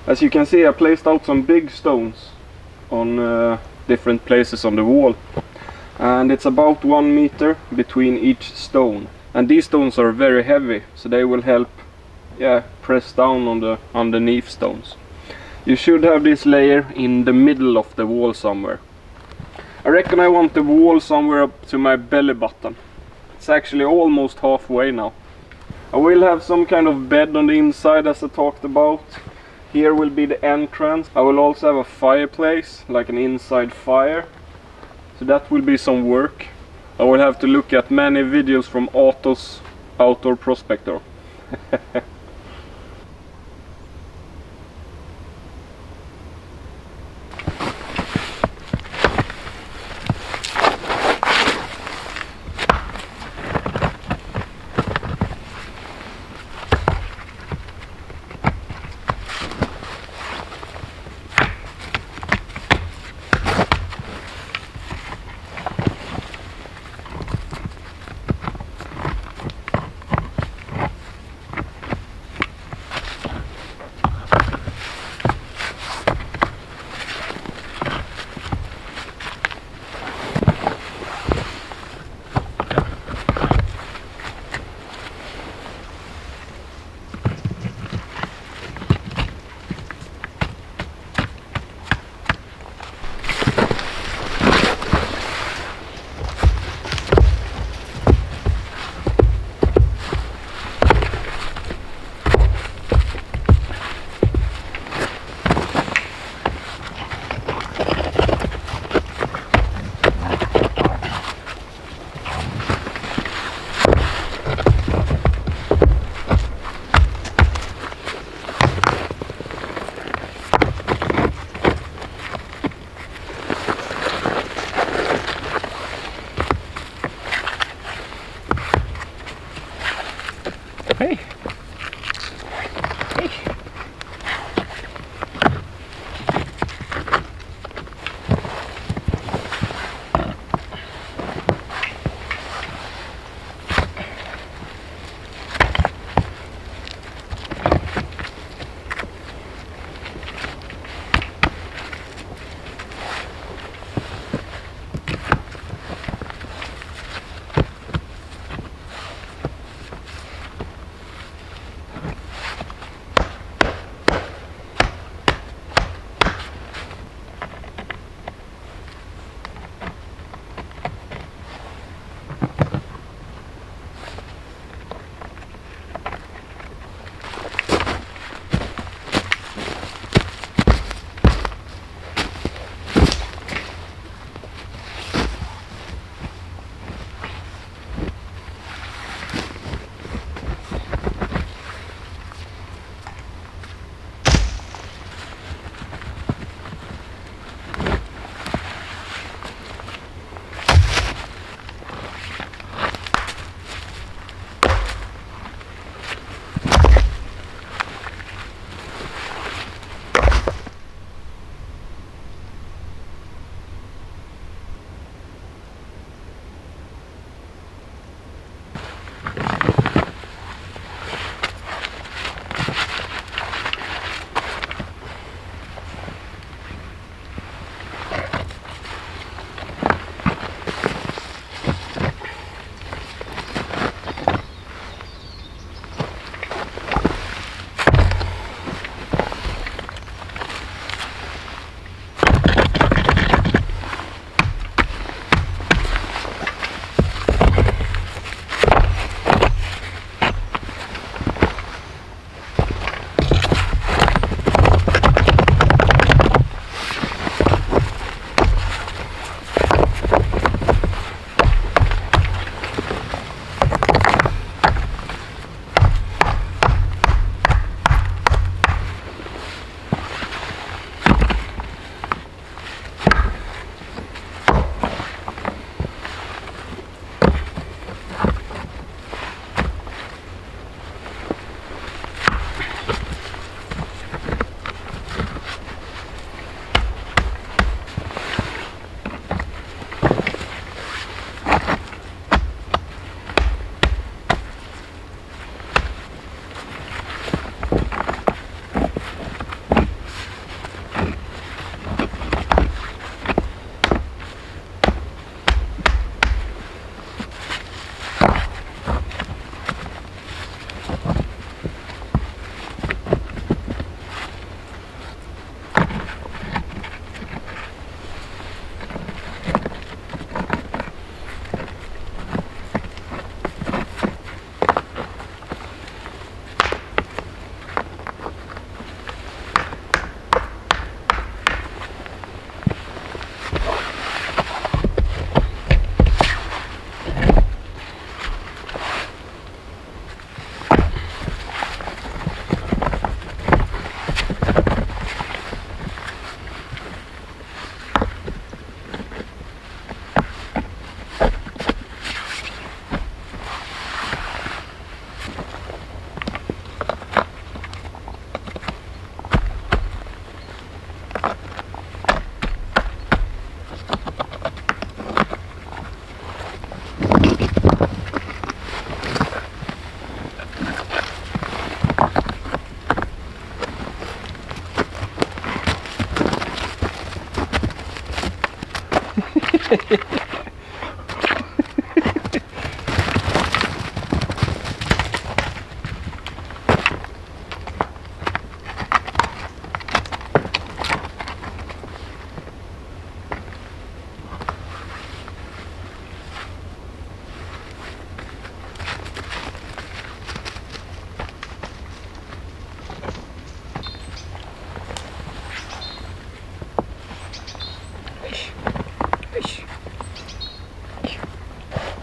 As you can see, I placed out some big stones on different places on the wall, and it's about 1 meter between each stone, and these stones are very heavy, so they will help press down on the underneath stones. You should have this layer in the middle of the wall somewhere. I reckon I want the wall somewhere up to my belly button. It's actually almost halfway now. I will have some kind of bed on the inside, as I talked about. Here will be the entrance. I will also have a fireplace, like an inside fire. So that will be some work. I will have to look at many videos from Otto's Outdoor Prospector.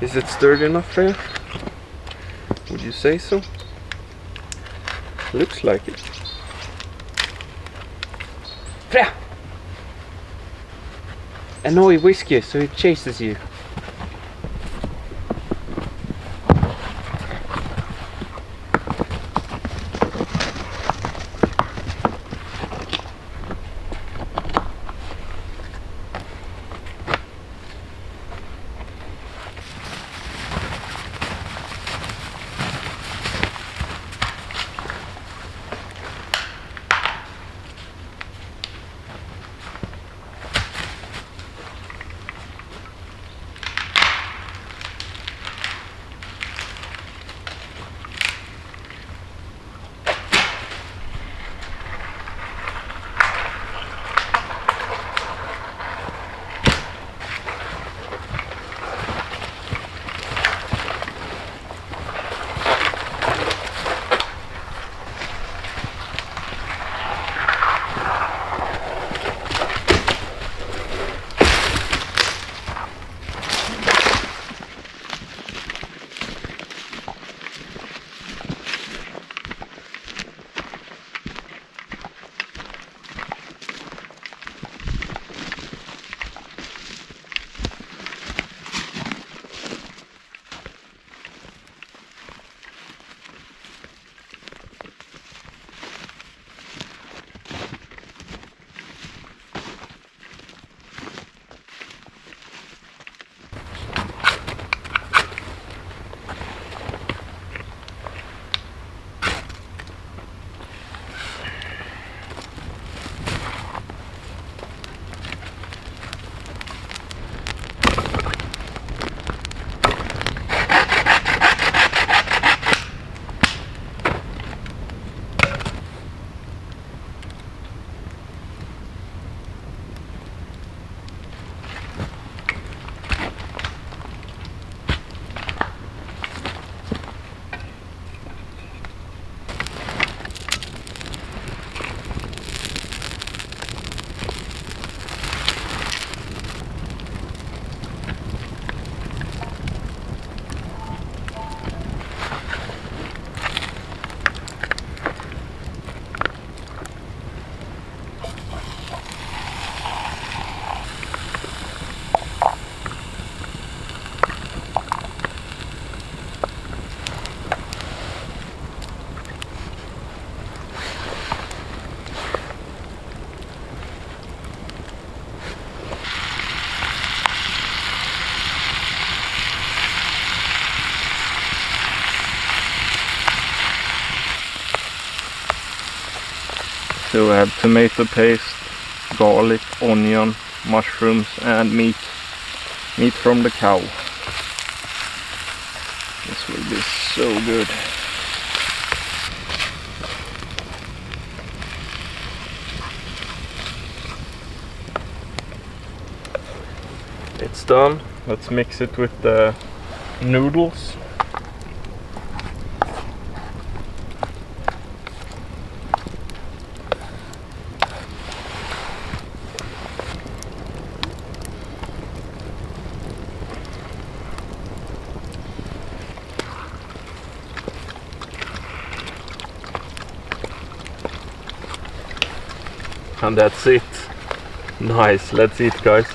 Is it sturdy enough, Freya? Would you say so? Looks like it. Freya! Annoy Whiskey so it chases you. So we have tomato paste, garlic, onion, mushrooms and meat from the cow. This will be so good. It's done. Let's mix it with the noodles. And that's it. Nice, let's eat, guys.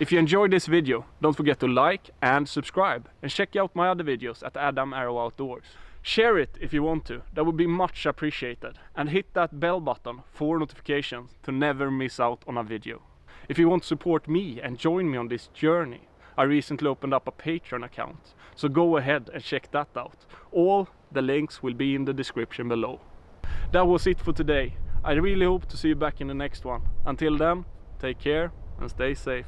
If you enjoyed this video, don't forget to like and subscribe, and check out my other videos at Adam Arrow Outdoors. Share it if you want to, that would be much appreciated, and hit that bell button for notifications to never miss out on a video. If you want to support me and join me on this journey, I recently opened up a Patreon account, so go ahead and check that out. All the links will be in the description below. That was it for today. I really hope to see you back in the next one. Until then, take care and stay safe.